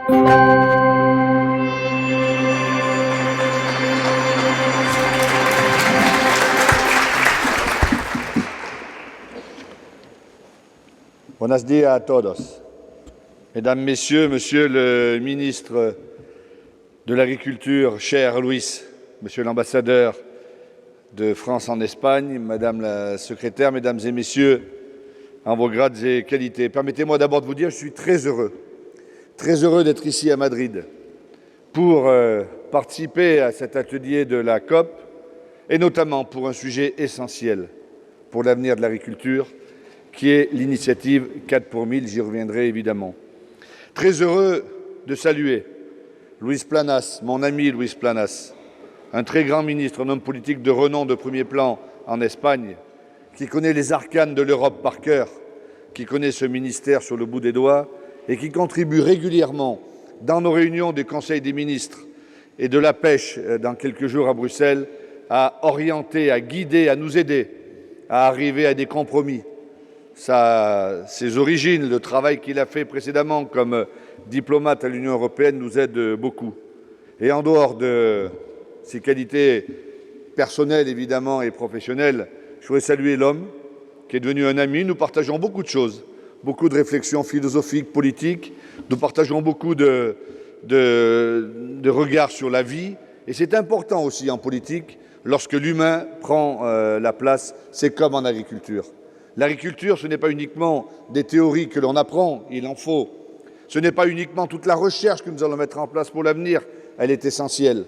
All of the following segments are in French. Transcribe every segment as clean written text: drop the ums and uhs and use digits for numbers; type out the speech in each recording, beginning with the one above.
Buenos días a todos. Mesdames, Messieurs, Monsieur le ministre de l'Agriculture, cher Luis, Monsieur l'ambassadeur de France en Espagne, Madame la secrétaire, Mesdames et Messieurs, en vos grades et qualités. Permettez-moi d'abord de vous dire que je suis très heureux d'être ici à Madrid pour participer à cet atelier de la COP et notamment pour un sujet essentiel pour l'avenir de l'agriculture, qui est l'initiative 4 pour 1000, j'y reviendrai évidemment. Très heureux de saluer Luis Planas, mon ami Luis Planas, un très grand ministre, un homme politique de renom de premier plan en Espagne, qui connaît les arcanes de l'Europe par cœur, qui connaît ce ministère sur le bout des doigts et qui contribue régulièrement dans nos réunions du Conseil des ministres et de la pêche dans quelques jours à Bruxelles à orienter, à guider, à nous aider à arriver à des compromis. Ses origines, le travail qu'il a fait précédemment comme diplomate à l'Union européenne nous aide beaucoup. Et en dehors de ses qualités personnelles, évidemment, et professionnelles, je voudrais saluer l'homme qui est devenu un ami. Nous partageons beaucoup de choses, beaucoup de réflexions philosophiques, politiques. Nous partageons beaucoup de regards sur la vie. Et c'est important aussi en politique, lorsque l'humain prend la place, c'est comme en agriculture. L'agriculture, ce n'est pas uniquement des théories que l'on apprend, il en faut. Ce n'est pas uniquement toute la recherche que nous allons mettre en place pour l'avenir, elle est essentielle.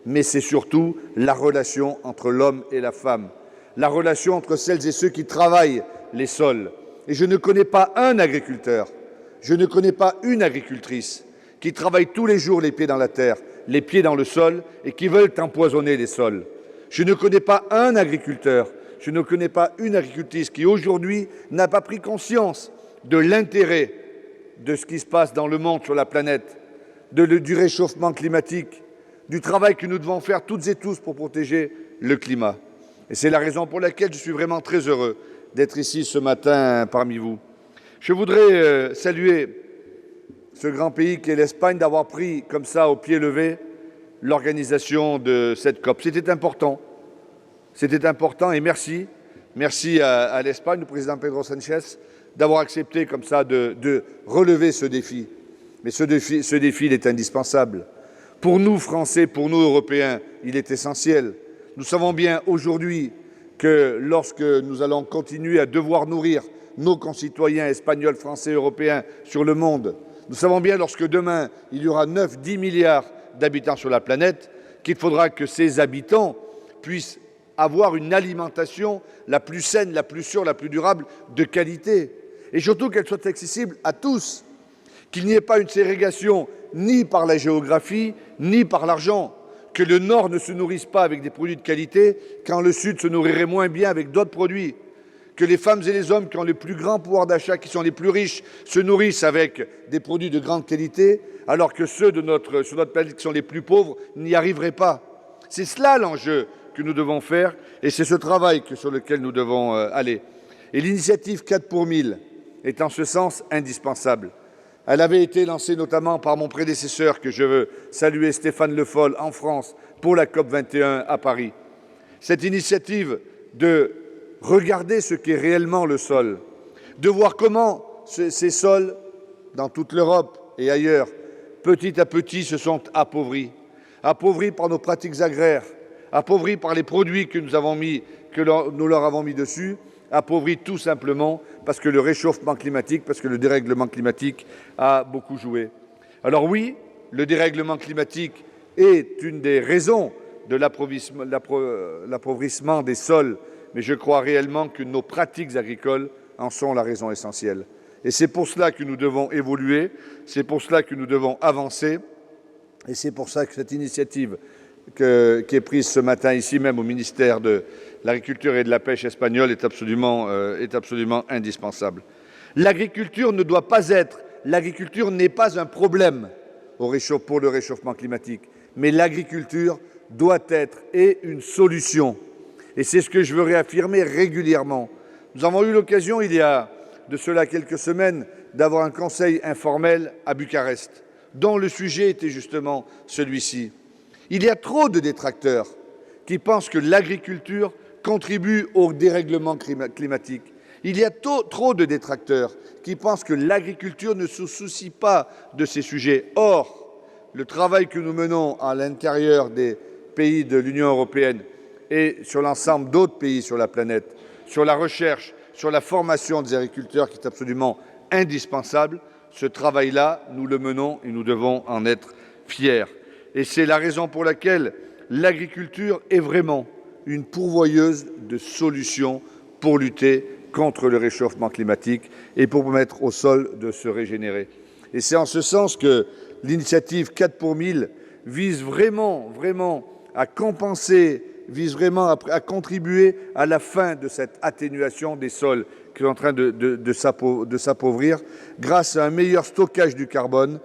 Mais c'est surtout la relation entre l'homme et la femme, la relation entre celles et ceux qui travaillent les sols. Et je ne connais pas un agriculteur, je ne connais pas une agricultrice qui travaille tous les jours les pieds dans la terre, les pieds dans le sol et qui veulent empoisonner les sols. Je ne connais pas un agriculteur, je ne connais pas une agricultrice qui aujourd'hui n'a pas pris conscience de l'intérêt de ce qui se passe dans le monde, sur la planète, du réchauffement climatique, du travail que nous devons faire toutes et tous pour protéger le climat. Et c'est la raison pour laquelle je suis vraiment très heureux d'être ici ce matin parmi vous. Je voudrais saluer ce grand pays qu'est l'Espagne d'avoir pris comme ça au pied levé l'organisation de cette COP. C'était important et merci. Merci à l'Espagne, au président Pedro Sánchez, d'avoir accepté comme ça de relever ce défi. Mais ce défi, il est indispensable. Pour nous, Français, pour nous, Européens, il est essentiel. Nous savons bien aujourd'hui que lorsque nous allons continuer à devoir nourrir nos concitoyens espagnols, français, européens sur le monde, nous savons bien lorsque demain, il y aura 9-10 milliards d'habitants sur la planète, qu'il faudra que ces habitants puissent avoir une alimentation la plus saine, la plus sûre, la plus durable, de qualité. Et surtout qu'elle soit accessible à tous. Qu'il n'y ait pas une ségrégation ni par la géographie, ni par l'argent. Que le Nord ne se nourrisse pas avec des produits de qualité, quand le Sud se nourrirait moins bien avec d'autres produits. Que les femmes et les hommes qui ont le plus grand pouvoir d'achat, qui sont les plus riches, se nourrissent avec des produits de grande qualité, alors que ceux sur notre planète qui sont les plus pauvres n'y arriveraient pas. C'est cela l'enjeu que nous devons faire, et c'est ce travail sur lequel nous devons aller. Et l'initiative 4 pour 1000 est en ce sens indispensable. Elle avait été lancée notamment par mon prédécesseur, que je veux saluer, Stéphane Le Foll, en France, pour la COP 21 à Paris. Cette initiative de regarder ce qu'est réellement le sol, de voir comment ces sols, dans toute l'Europe et ailleurs, petit à petit se sont appauvris par nos pratiques agraires, appauvris par les produits que nous leur avons mis dessus, appauvris tout simplement parce que le réchauffement climatique, parce que le dérèglement climatique a beaucoup joué. Alors oui, le dérèglement climatique est une des raisons de l'appauvrissement des sols, mais je crois réellement que nos pratiques agricoles en sont la raison essentielle. Et c'est pour cela que nous devons évoluer, c'est pour cela que nous devons avancer, et c'est pour ça que cette initiative qui est prise ce matin ici même au ministère de l'Agriculture et de la Pêche espagnol est absolument indispensable. L'agriculture ne doit pas être, l'agriculture n'est pas un problème pour le réchauffement climatique, mais l'agriculture doit être une solution. Et c'est ce que je veux réaffirmer régulièrement. Nous avons eu l'occasion, il y a de cela quelques semaines, d'avoir un conseil informel à Bucarest, dont le sujet était justement celui-ci. Il y a trop de détracteurs qui pensent que l'agriculture contribue au dérèglement climatique. Il y a trop de détracteurs qui pensent que l'agriculture ne se soucie pas de ces sujets. Or, le travail que nous menons à l'intérieur des pays de l'Union européenne et sur l'ensemble d'autres pays sur la planète, sur la recherche, sur la formation des agriculteurs qui est absolument indispensable, ce travail-là, nous le menons et nous devons en être fiers. Et c'est la raison pour laquelle l'agriculture est vraiment une pourvoyeuse de solutions pour lutter contre le réchauffement climatique et pour permettre au sol de se régénérer. Et c'est en ce sens que l'initiative 4 pour 1000 vise vraiment à compenser, vise vraiment à contribuer à la fin de cette atténuation des sols qui est en train de s'appauvrir grâce à un meilleur stockage du carbone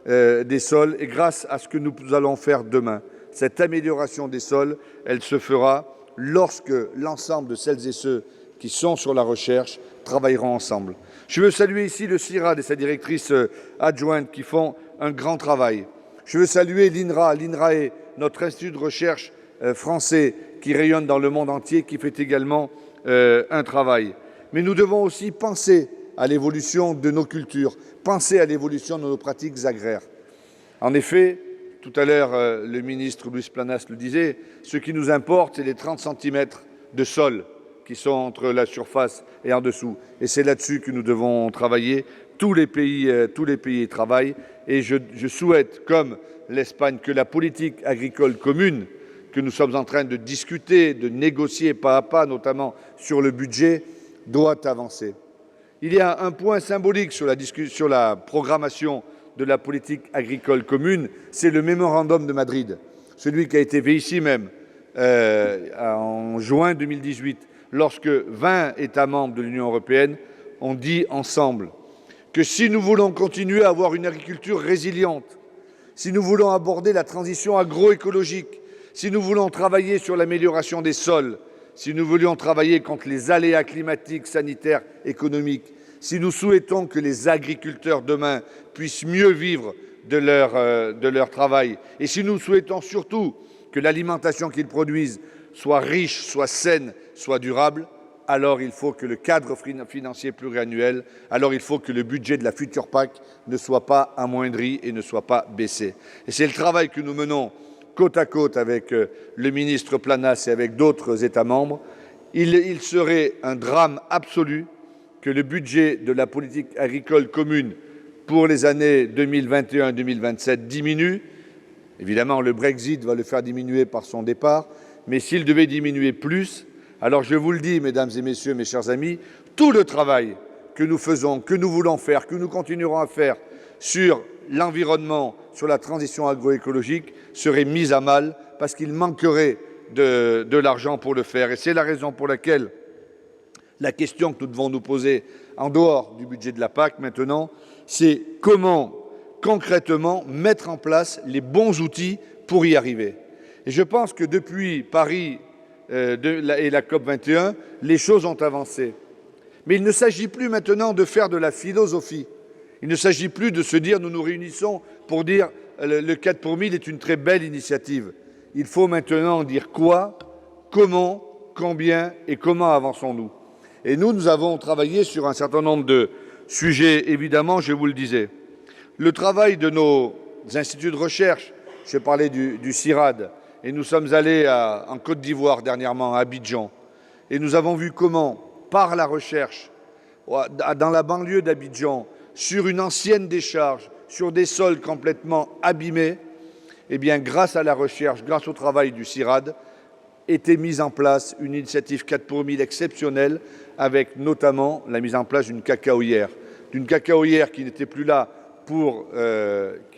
des sols et grâce à ce que nous allons faire demain. Cette amélioration des sols, elle se fera lorsque l'ensemble de celles et ceux qui sont sur la recherche travailleront ensemble. Je veux saluer ici le CIRAD et sa directrice adjointe qui font un grand travail. Je veux saluer l'INRA, l'INRAE, notre institut de recherche français qui rayonne dans le monde entier, qui fait également un travail. Mais nous devons aussi penser à l'évolution de nos cultures, penser à l'évolution de nos pratiques agraires. En effet, tout à l'heure, le ministre Luis Planas le disait, ce qui nous importe, c'est les 30 cm de sol qui sont entre la surface et en dessous. Et c'est là-dessus que nous devons travailler. Tous les pays y travaillent. Et je souhaite, comme l'Espagne, que la politique agricole commune que nous sommes en train de discuter, de négocier pas à pas, notamment sur le budget, doit avancer. Il y a un point symbolique sur la programmation de la politique agricole commune, c'est le mémorandum de Madrid, celui qui a été fait ici même en juin 2018, lorsque 20 États membres de l'Union européenne ont dit ensemble que si nous voulons continuer à avoir une agriculture résiliente, si nous voulons aborder la transition agroécologique, si nous voulons travailler sur l'amélioration des sols, si nous voulions travailler contre les aléas climatiques, sanitaires, économiques, si nous souhaitons que les agriculteurs demain puissent mieux vivre de leur travail, et si nous souhaitons surtout que l'alimentation qu'ils produisent soit riche, soit saine, soit durable, alors il faut que le cadre financier pluriannuel, alors il faut que le budget de la future PAC ne soit pas amoindri et ne soit pas baissé. Et c'est le travail que nous menons côte à côte avec le ministre Planas et avec d'autres États membres. Il serait un drame absolu que le budget de la politique agricole commune pour les années 2021-2027 diminue. Évidemment, le Brexit va le faire diminuer par son départ, mais s'il devait diminuer plus, alors je vous le dis, mesdames et messieurs, mes chers amis, tout le travail que nous faisons, que nous voulons faire, que nous continuerons à faire sur l'environnement, sur la transition agroécologique, serait mis à mal parce qu'il manquerait de l'argent pour le faire. Et c'est la raison pour laquelle la question que nous devons nous poser en dehors du budget de la PAC maintenant, c'est comment concrètement mettre en place les bons outils pour y arriver. Et je pense que depuis Paris et la COP21, les choses ont avancé. Mais il ne s'agit plus maintenant de faire de la philosophie. Il ne s'agit plus de se dire nous nous réunissons pour dire le 4 pour 1000 est une très belle initiative. Il faut maintenant dire quoi, comment, combien et comment avançons-nous. Et nous avons travaillé sur un certain nombre de sujets, évidemment, je vous le disais. Le travail de nos instituts de recherche, je parlais du CIRAD, et nous sommes allés en Côte d'Ivoire dernièrement, à Abidjan, et nous avons vu comment, par la recherche, dans la banlieue d'Abidjan, sur une ancienne décharge, sur des sols complètement abîmés, eh bien, grâce à la recherche, grâce au travail du CIRAD, était mise en place une initiative 4 pour 1000 exceptionnelle, avec notamment la mise en place d'une cacaoyère qui n'était plus là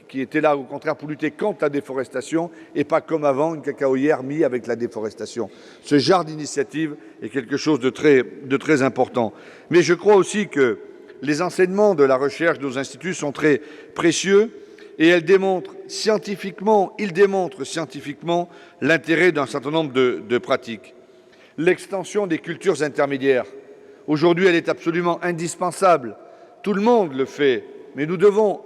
qui était là au contraire pour lutter contre la déforestation et pas comme avant une cacaoyère mise avec la déforestation. Ce genre d'initiative est quelque chose de très important. Mais je crois aussi que les enseignements de la recherche de nos instituts sont très précieux et ils démontrent scientifiquement l'intérêt d'un certain nombre de pratiques. L'extension des cultures intermédiaires, aujourd'hui, elle est absolument indispensable. Tout le monde le fait, mais nous devons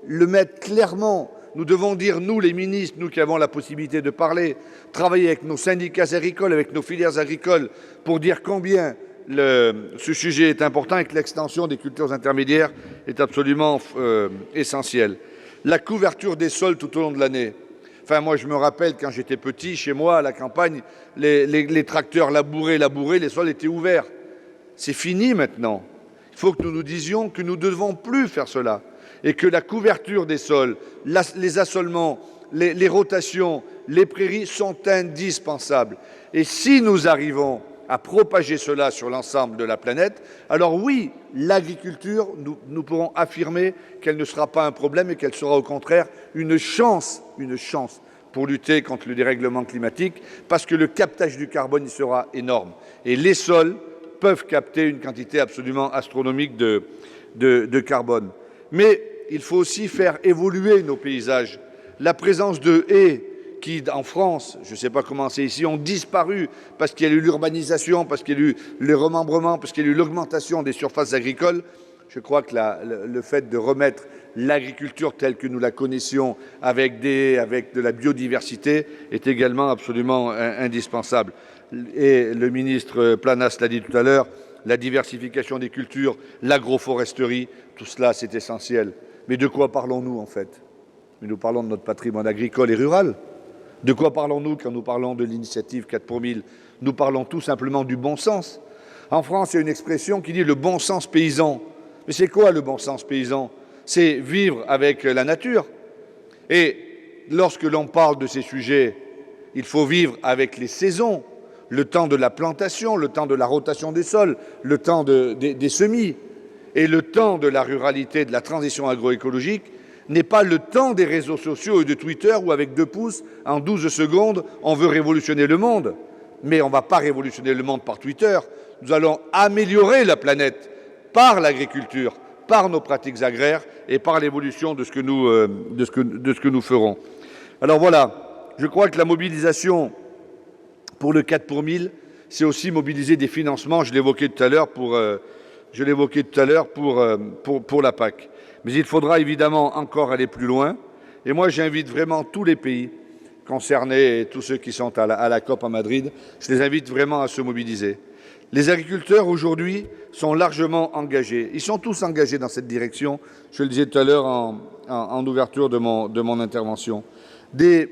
le mettre clairement. Nous devons dire, nous les ministres, nous qui avons la possibilité de parler, travailler avec nos syndicats agricoles, avec nos filières agricoles, pour dire combien ce sujet est important et que l'extension des cultures intermédiaires est absolument essentielle. La couverture des sols tout au long de l'année. Enfin, moi, je me rappelle, quand j'étais petit, chez moi, à la campagne, les tracteurs labouraient, les sols étaient ouverts. C'est fini maintenant. Il faut que nous nous disions que nous ne devons plus faire cela et que la couverture des sols, les assolements, les rotations, les prairies sont indispensables. Et si nous arrivons à propager cela sur l'ensemble de la planète, alors oui, l'agriculture, nous pourrons affirmer qu'elle ne sera pas un problème et qu'elle sera au contraire une chance pour lutter contre le dérèglement climatique, parce que le captage du carbone y sera énorme. Et les sols peuvent capter une quantité absolument astronomique de carbone. Mais il faut aussi faire évoluer nos paysages. La présence de haies qui, en France, je ne sais pas comment c'est ici, ont disparu parce qu'il y a eu l'urbanisation, parce qu'il y a eu le remembrement, parce qu'il y a eu l'augmentation des surfaces agricoles. Je crois que le fait de remettre l'agriculture telle que nous la connaissions avec de la biodiversité est également absolument indispensable. Et le ministre Planas l'a dit tout à l'heure, la diversification des cultures, l'agroforesterie, tout cela c'est essentiel. Mais de quoi parlons-nous en fait? Mais nous parlons de notre patrimoine agricole et rural. De quoi parlons-nous quand nous parlons de l'initiative 4 pour 1000? Nous parlons tout simplement du bon sens. En France, il y a une expression qui dit le bon sens paysan. Mais c'est quoi le bon sens paysan? C'est vivre avec la nature. Et lorsque l'on parle de ces sujets, il faut vivre avec les saisons, le temps de la plantation, le temps de la rotation des sols, le temps des semis. Et le temps de la ruralité, de la transition agroécologique, n'est pas le temps des réseaux sociaux et de Twitter où, avec 2 pouces, en 12 secondes, on veut révolutionner le monde. Mais on ne va pas révolutionner le monde par Twitter. Nous allons améliorer la planète par l'agriculture, par nos pratiques agraires et par l'évolution de ce que nous ferons. Alors voilà, je crois que la mobilisation pour le 4 pour 1000, c'est aussi mobiliser des financements, je l'évoquais tout à l'heure pour la PAC. Mais il faudra évidemment encore aller plus loin. Et moi, j'invite vraiment tous les pays concernés et tous ceux qui sont à la COP à Madrid, je les invite vraiment à se mobiliser. Les agriculteurs, aujourd'hui, sont largement engagés. Ils sont tous engagés dans cette direction. Je le disais tout à l'heure en ouverture de mon intervention. Des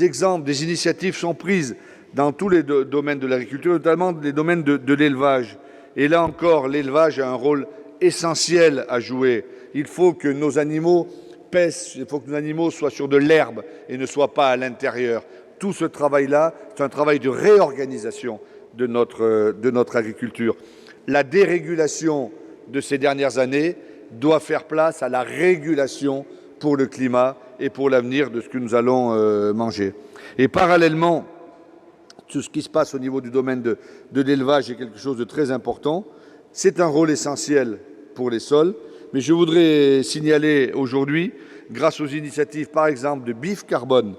exemples, des initiatives sont prises dans tous les domaines de l'agriculture, notamment les domaines de l'élevage. Et là encore, l'élevage a un rôle essentiel à jouer. Il faut que nos animaux paissent, il faut que nos animaux soient sur de l'herbe et ne soient pas à l'intérieur. Tout ce travail-là, c'est un travail de réorganisation de notre agriculture. La dérégulation de ces dernières années doit faire place à la régulation pour le climat et pour l'avenir de ce que nous allons manger. Et parallèlement, tout ce qui se passe au niveau du domaine de l'élevage est quelque chose de très important. C'est un rôle essentiel pour les sols, mais je voudrais signaler aujourd'hui, grâce aux initiatives par exemple de Bif Carbone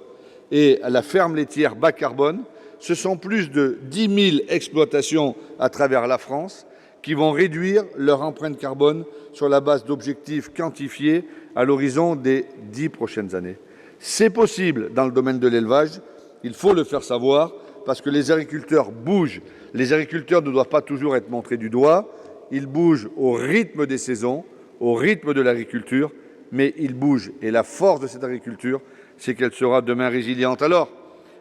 et à la ferme laitière bas carbone, ce sont plus de 10 000 exploitations à travers la France qui vont réduire leur empreinte carbone sur la base d'objectifs quantifiés à l'horizon des 10 prochaines années. C'est possible dans le domaine de l'élevage, il faut le faire savoir, parce que les agriculteurs bougent. Les agriculteurs ne doivent pas toujours être montrés du doigt, ils bougent au rythme des saisons, au rythme de l'agriculture, mais ils bougent. Et la force de cette agriculture, c'est qu'elle sera demain résiliente. Alors,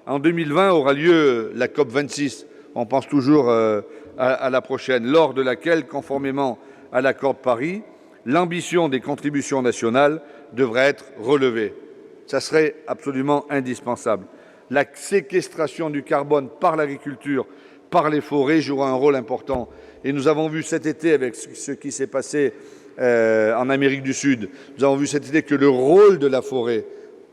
en 2020 aura lieu la COP 26, on pense toujours à la prochaine, lors de laquelle, conformément à l'accord de Paris, l'ambition des contributions nationales devrait être relevée. Ça serait absolument indispensable. La séquestration du carbone par l'agriculture, par les forêts, jouera un rôle important. Et nous avons vu cet été, avec ce qui s'est passé en Amérique du Sud, nous avons vu cet été que le rôle de la forêt,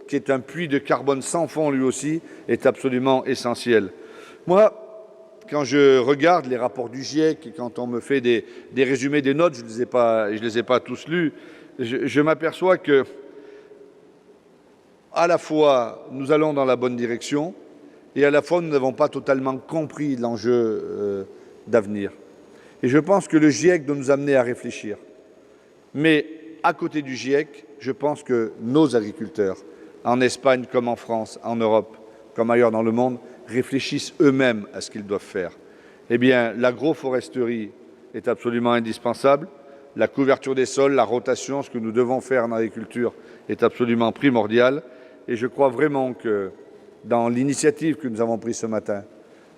qui est un puits de carbone sans fond lui aussi, est absolument essentiel. Moi, quand je regarde les rapports du GIEC et quand on me fait des résumés des notes, je ne les ai pas tous lus, je m'aperçois que à la fois nous allons dans la bonne direction et à la fois nous n'avons pas totalement compris l'enjeu d'avenir. Et je pense que le GIEC doit nous amener à réfléchir. Mais à côté du GIEC, je pense que nos agriculteurs, en Espagne comme en France, en Europe, comme ailleurs dans le monde, réfléchissent eux-mêmes à ce qu'ils doivent faire. Eh bien, l'agroforesterie est absolument indispensable. La couverture des sols, la rotation, ce que nous devons faire en agriculture est absolument primordial. Et je crois vraiment que dans l'initiative que nous avons prise ce matin,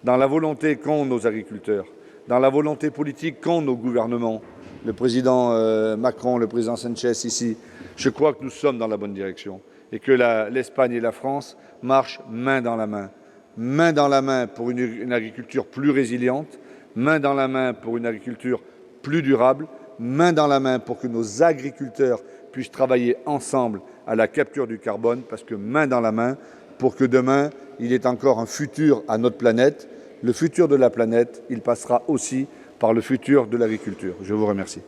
dans la volonté qu'ont nos agriculteurs, dans la volonté politique qu'ont nos gouvernements, le président Macron, le président Sanchez ici, je crois que nous sommes dans la bonne direction et que l'Espagne et la France marchent main dans la main pour une agriculture plus résiliente, main dans la main pour une agriculture plus durable, main dans la main pour que nos agriculteurs puissent travailler ensemble à la capture du carbone, parce que main dans la main, pour que demain, il y ait encore un futur à notre planète. Le futur de la planète, il passera aussi par le futur de l'agriculture. Je vous remercie.